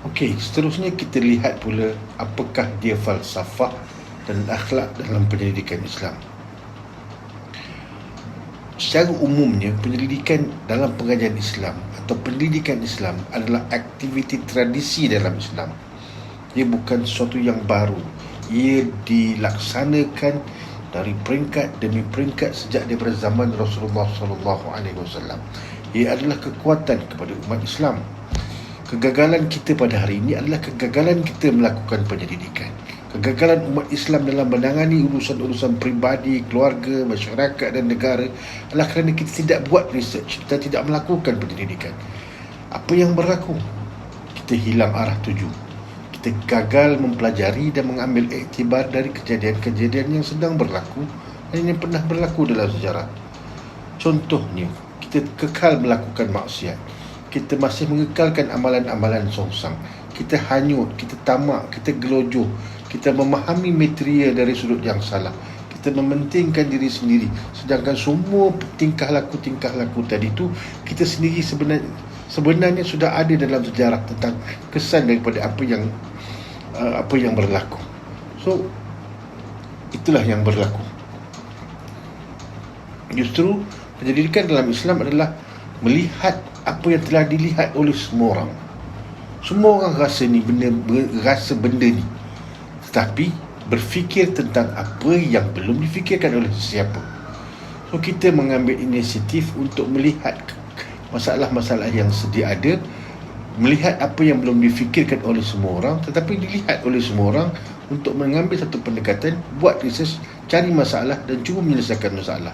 Okey, seterusnya kita lihat pula apakah dia falsafah dan akhlak dalam penyelidikan Islam. Secara umumnya, penyelidikan dalam pengajian Islam atau pendidikan Islam adalah aktiviti tradisi dalam Islam. Ia bukan sesuatu yang baru. Ia dilaksanakan dari peringkat demi peringkat sejak daripada zaman Rasulullah SAW. Ia adalah kekuatan kepada umat Islam. Kegagalan kita pada hari ini adalah kegagalan kita melakukan penyelidikan. Kegagalan umat Islam dalam menangani urusan-urusan peribadi, keluarga, masyarakat dan negara adalah kerana kita tidak buat research, kita tidak melakukan penyelidikan. Apa yang berlaku? Kita hilang arah tuju. Kita gagal mempelajari dan mengambil iktibar dari kejadian-kejadian yang sedang berlaku dan yang pernah berlaku dalam sejarah. Contohnya, kita kekal melakukan maksiat. Kita masih mengekalkan amalan-amalan songsang. Kita hanyut, kita tamak, kita gelojoh. Kita memahami material dari sudut yang salah. Kita mementingkan diri sendiri. Sedangkan semua tingkah laku tadi tu kita sendiri sebenarnya sudah ada dalam sejarah tentang kesan daripada apa yang berlaku. So, itulah yang berlaku. Justru penyelidikan dalam Islam adalah melihat apa yang telah dilihat oleh semua orang. Semua orang rasa benda ni, tetapi berfikir tentang apa yang belum difikirkan oleh sesiapa. So, kita mengambil inisiatif untuk melihat masalah-masalah yang sedia ada, melihat apa yang belum difikirkan oleh semua orang tetapi dilihat oleh semua orang, untuk mengambil satu pendekatan, buat research, cari masalah dan cuba menyelesaikan masalah.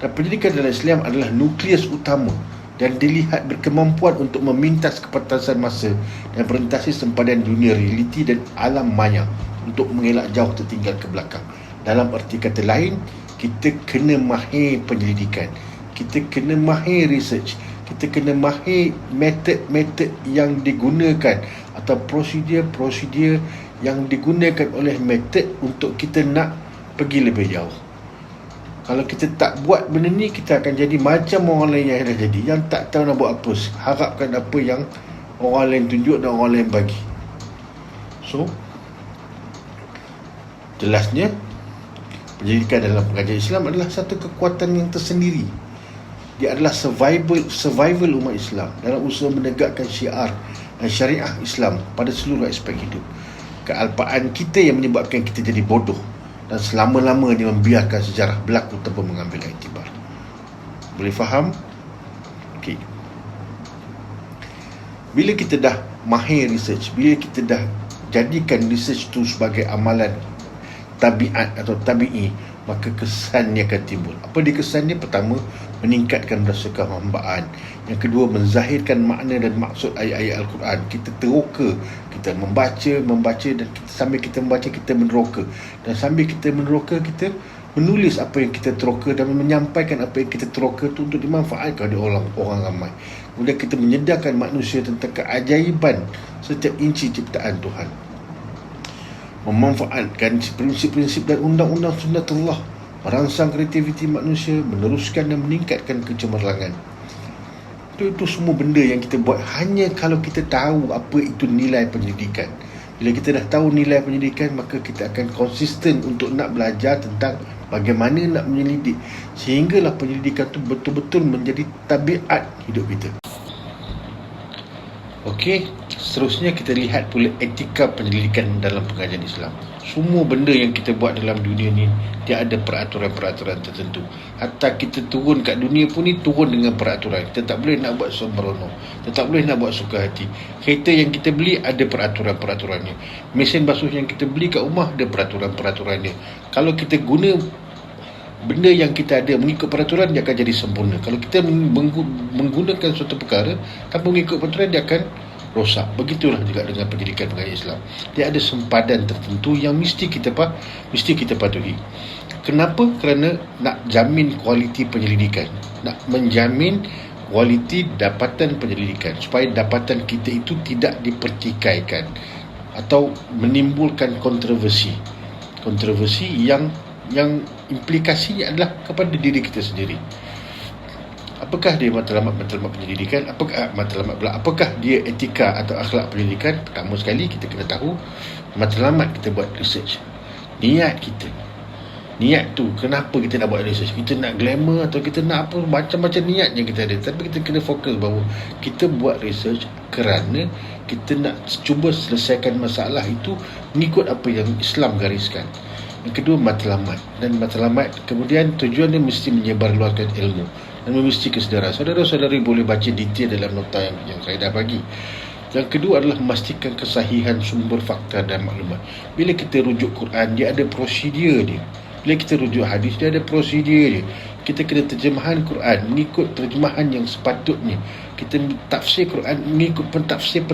Dan pendidikan dalam Islam adalah nukleus utama dan dilihat berkemampuan untuk memintas kepatasan masa dan merentasi sempadan dunia realiti dan alam maya untuk mengelak jauh tertinggal ke belakang. Dalam erti kata lain, kita kena mahir penyelidikan, kita kena mahir research, kita kena mahir metod-metod yang digunakan atau prosedur-prosedur yang digunakan oleh metod untuk kita nak pergi lebih jauh. Kalau kita tak buat benda ni, kita akan jadi macam orang lain yang dah jadi, yang tak tahu nak buat apa, harapkan apa yang orang lain tunjuk dan orang lain bagi. So, jelasnya penyelidikan dalam pengajian Islam adalah satu kekuatan yang tersendiri. Dia adalah survival umat Islam dalam usaha menegakkan syiar dan syariah Islam pada seluruh aspek hidup. Kealpaan kita yang menyebabkan kita jadi bodoh dan selama-lamanya membiarkan sejarah berlaku tanpa mengambil iktibar. Boleh faham? Okey. Bila kita dah mahir research, bila kita dah jadikan research tu sebagai amalan tabiat atau tabi'i, maka kesannya akan timbul. Apa dia kesannya? Pertama, meningkatkan rasa kehambaan. Yang kedua, menzahirkan makna dan maksud ayat-ayat Al-Quran. Kita teroka, kita membaca dan sambil kita membaca, kita meneroka. Dan sambil kita meneroka, kita menulis apa yang kita teroka dan menyampaikan apa yang kita teroka itu untuk dimanfaatkan oleh orang ramai. Kemudian kita menyedarkan manusia tentang keajaiban setiap inci ciptaan Tuhan. Memanfaatkan prinsip-prinsip dan undang-undang sunnatullah, merangsang kreativiti manusia, meneruskan dan meningkatkan kecemerlangan. Itu semua benda yang kita buat hanya kalau kita tahu apa itu nilai penyelidikan. Bila kita dah tahu nilai penyelidikan, maka kita akan konsisten untuk nak belajar tentang bagaimana nak menyelidik, sehinggalah penyelidikan itu betul-betul menjadi tabiat hidup kita. Okey, seterusnya kita lihat pula etika penyelidikan dalam pengajian Islam. Semua benda yang kita buat dalam dunia ni, dia ada peraturan-peraturan tertentu. Hatta kita turun kat dunia pun ni turun dengan peraturan. Kita tak boleh nak buat sembrono, kita tak boleh nak buat suka hati. Kereta yang kita beli ada peraturan-peraturannya. Mesin basuh yang kita beli kat rumah ada peraturan-peraturannya. Kalau kita guna benda yang kita ada mengikut peraturan, dia akan jadi sempurna. Kalau kita menggunakan suatu perkara tanpa mengikut peraturan, dia akan rosak. Begitulah juga dengan pendidikan pengajian Islam. Dia ada sempadan tertentu yang mesti kita patuhi. Kenapa? Kerana nak jamin kualiti penyelidikan, nak menjamin kualiti dapatan penyelidikan, supaya dapatan kita itu tidak dipertikaikan atau menimbulkan kontroversi yang implikasinya adalah kepada diri kita sendiri. Apakah dia matlamat penyelidikan? Apakah dia etika atau akhlak penyelidikan? Pertama sekali kita kena tahu matlamat kita buat research. Niat tu, kenapa kita nak buat research? Kita nak glamour atau kita nak apa? Macam-macam niat yang kita ada. Tapi kita kena fokus bahawa kita buat research kerana kita nak cuba selesaikan masalah itu mengikut apa yang Islam gariskan. Yang kedua, matlamat. Dan matlamat kemudian tujuan dia mesti menyebarluaskan ilmu dan mesti kesedaran. Saudara-saudari boleh baca detail dalam nota yang saya dah bagi. Yang kedua adalah memastikan kesahihan sumber fakta dan maklumat. Bila kita rujuk Quran, dia ada prosedur dia. Bila kita rujuk hadis, dia ada prosedur dia. Kita kena terjemahan Quran mengikut terjemahan yang sepatutnya. Kita tafsir Quran mengikut pentafsir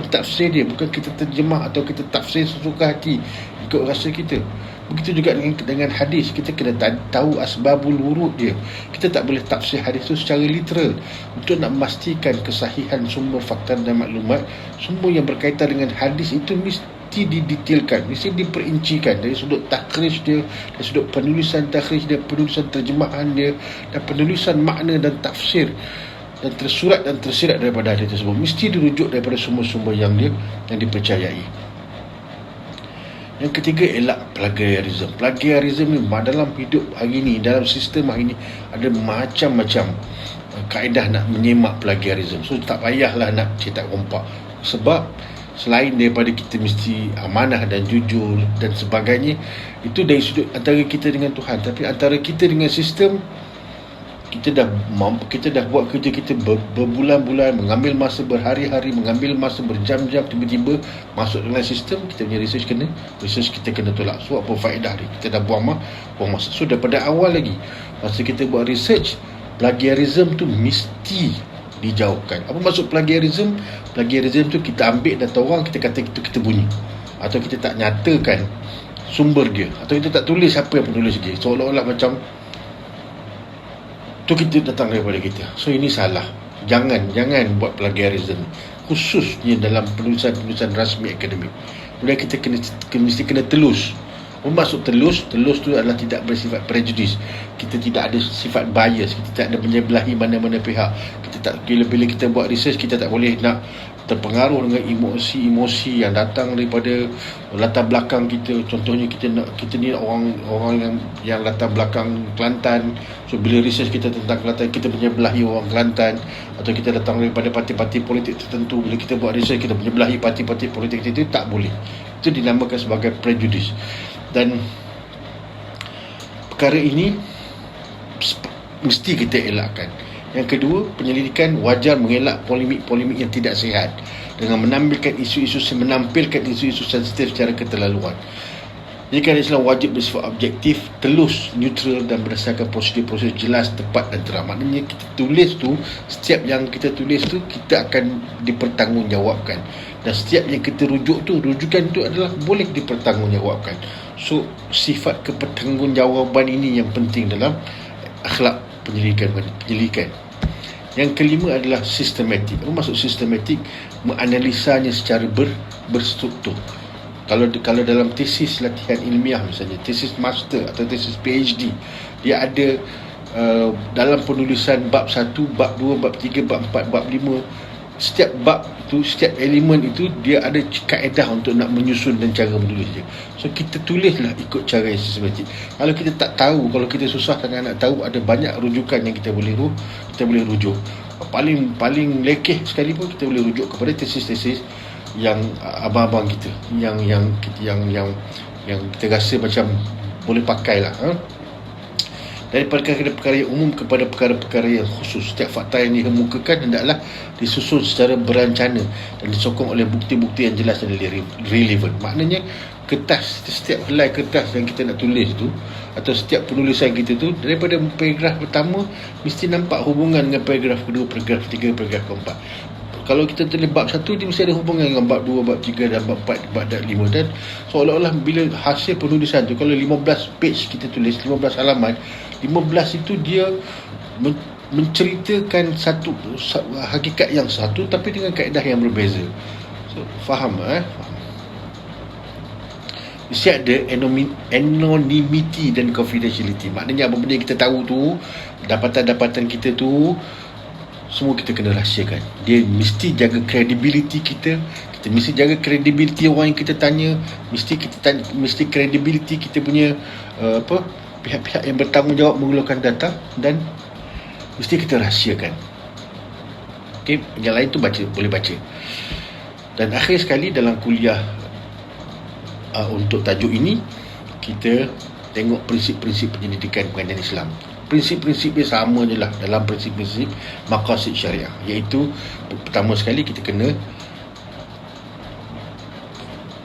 dia. Bukan kita terjemah atau kita tafsir sesuka hati ikut rasa kita. Begitu juga dengan hadis. Kita kena tahu asbabul wurud dia. Kita tak boleh tafsir hadis itu secara literal. Untuk nak memastikan kesahihan sumber fakta dan maklumat, semua yang berkaitan dengan hadis itu mesti didetailkan, mesti diperincikan dari sudut takhrij dia, dari sudut penulisan takhrij dia, penulisan terjemahan dia, dan penulisan makna dan tafsir dan tersurat dan tersirat daripada hadis tersebut. Mesti dirujuk daripada sumber-sumber yang dipercayai. Yang ketiga, elak plagiarism. Plagiarism ni dalam hidup hari ni, dalam sistem hari ni, ada macam-macam kaedah nak menyemak plagiarism. So tak payahlah nak cetak rompak. Sebab selain daripada kita mesti amanah dan jujur dan sebagainya, itu dari sudut antara kita dengan Tuhan. Tapi antara kita dengan sistem, kita dah buat kerja kita berbulan-bulan, mengambil masa berhari-hari, mengambil masa berjam-jam, tiba-tiba masuk dalam sistem, kita punya research kita kena tolak. So apa faedah dia? Kita dah buang masa. So daripada awal lagi, masa kita buat research, plagiarism tu mesti dijauhkan. Apa maksud plagiarism? Plagiarism tu kita ambil data orang, kita kata itu kita bunyi, atau kita tak nyatakan sumber dia, atau kita tak tulis apa yang penulis dia, seolah-olah macam tu kita datang daripada kita. So ini salah. Jangan buat plagiarism, khususnya dalam penulisan rasmi akademik. Kemudian kita mesti kena telus. Maksud telus tu adalah tidak bersifat prejudis. Kita tidak ada sifat bias, kita tak ada menyebelahi mana-mana pihak. Kita tak, bila kita buat research, kita tak boleh nak terpengaruh dengan emosi-emosi yang datang daripada latar belakang kita. Contohnya kita ni orang yang latar belakang Kelantan. So bila research kita tentang Kelantan, kita menyebelahi orang Kelantan, atau kita datang daripada parti-parti politik tertentu. Bila kita buat research, kita menyebelahi parti-parti politik itu, tak boleh. Itu dinamakan sebagai prejudis. Dan perkara ini mesti kita elakkan. Yang kedua, penyelidikan wajar mengelak polemik-polemik yang tidak sihat dengan menampilkan isu-isu sensitif secara keterlaluan. Penyidikan Islam wajib bersifat objektif, telus, neutral dan berdasarkan prosedur-prosedur jelas, tepat dan terang. Maknanya kita tulis tu, setiap yang kita tulis tu, kita akan dipertanggungjawabkan. Dan setiap yang kita rujukan tu adalah boleh dipertanggungjawabkan. So, sifat kepertanggungjawaban ini yang penting dalam akhlak penyelidikan. Yang kelima adalah sistematik. Apa maksud sistematik? Menganalisanya secara berstruktur. Kalau dalam tesis latihan ilmiah misalnya, tesis master atau tesis PhD, dia ada dalam penulisan bab 1, bab 2, bab 3, bab 4, bab 5. Setiap bab itu, setiap elemen itu, dia ada kaedah untuk nak menyusun dan cara menulis dia. So kita tulislah ikut cara yang sistematik. Kalau kita tak tahu, kalau kita susah sangat nak tahu, ada banyak rujukan yang kita boleh rujuk. Paling lekeh sekali pun kita boleh rujuk kepada tesis-tesis yang abang-abang kita, yang kita rasa macam boleh pakai lah. Dari perkara-perkara yang umum kepada perkara-perkara yang khusus. Setiap fakta yang dikemukakan hendaklah disusun secara berencana dan disokong oleh bukti-bukti yang jelas dan relevan. Maknanya setiap helai kertas yang kita nak tulis tu, atau setiap penulisan kita tu, daripada paragraf pertama mesti nampak hubungan dengan paragraf kedua, paragraf ketiga, paragraf keempat. Kalau kita tulis bab 1, dia mesti ada hubungan dengan bab 2, bab 3 dan bab 4, bab 5. Dan seolah-olah bila hasil penulisan tu, kalau 15 page kita tulis, 15 halaman, 15 itu dia menceritakan satu hakikat yang satu tapi dengan kaedah yang berbeza. So, faham? Mesti ada anonymity dan confidentiality. Maknanya apa benda yang kita tahu tu, dapatan-dapatan kita tu, semua kita kena rahsiakan. Dia mesti jaga kredibiliti kita. Kita mesti jaga kredibiliti orang yang kita tanya. Mesti kredibiliti kita punya pihak-pihak yang bertanggungjawab mengeluarkan data, dan mesti kita rahsiakan. Okey, yang lain tu boleh baca. Dan akhir sekali dalam kuliah untuk tajuk ini, kita tengok prinsip-prinsip penyelidikan pengajian Islam. Prinsip-prinsip dia sama je lah dalam prinsip-prinsip maqasid syariah, iaitu pertama sekali kita kena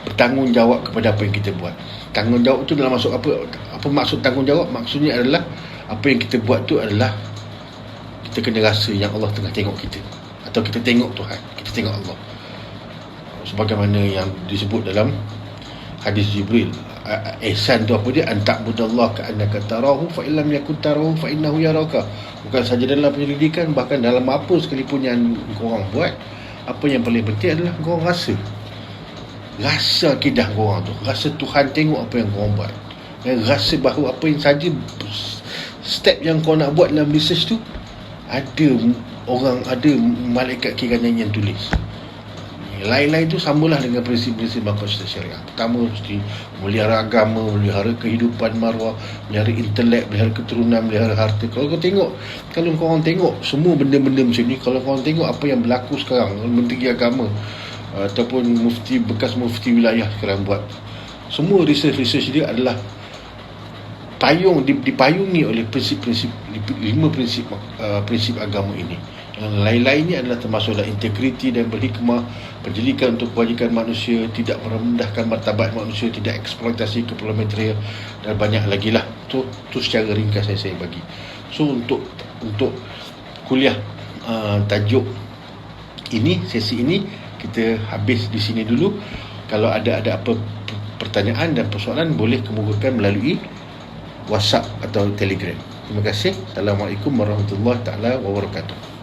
bertanggungjawab kepada apa yang kita buat. Tanggungjawab tu dalam maksud apa? Apa maksud tanggungjawab? Maksudnya adalah apa yang kita buat tu adalah kita kena rasa yang Allah tengah tengok kita, atau kita tengok Tuhan, kita tengok Allah. Sebagaimana yang disebut dalam hadis Jibril, ihsan tu apa dia? Anta'budallah ka'annaka tarahu fa illam yakun tarahu fa innahu yaraka. Bukan saja dalam penyelidikan, bahkan dalam apa sekalipun yang korang buat, apa yang paling penting adalah korang rasa akidah korang tu, rasa Tuhan tengok apa yang korang buat, dan rasa bahawa apa yang saja step yang korang nak buat dalam research tu, ada malaikat kiranan yang tulis. Lain-lain tu samalah dengan prinsip-prinsip maqasid syariah. Pertama, mesti melihara agama, melihara kehidupan maruah, melihara intelek, melihara keturunan, melihara harta. Kalau korang tengok semua benda-benda macam ni, kalau korang tengok apa yang berlaku sekarang, Menteri Agama ataupun bekas mufti wilayah sekarang buat, semua research dia adalah dipayungi oleh prinsip-prinsip 5 prinsip agama ini. Yang lain-lainnya adalah termasuklah integriti dan berhikmah, pendidikan untuk kebajikan manusia, tidak merendahkan martabat manusia, tidak eksploitasi keperluan material, dan banyak lagi lah. Tu secara ringkas saya bagi. So untuk kuliah tajuk ini, sesi ini, kita habis di sini dulu. Kalau ada apa pertanyaan dan persoalan, boleh kemukakan melalui WhatsApp atau Telegram. Terima kasih. Assalamualaikum warahmatullahi taala wabarakatuh.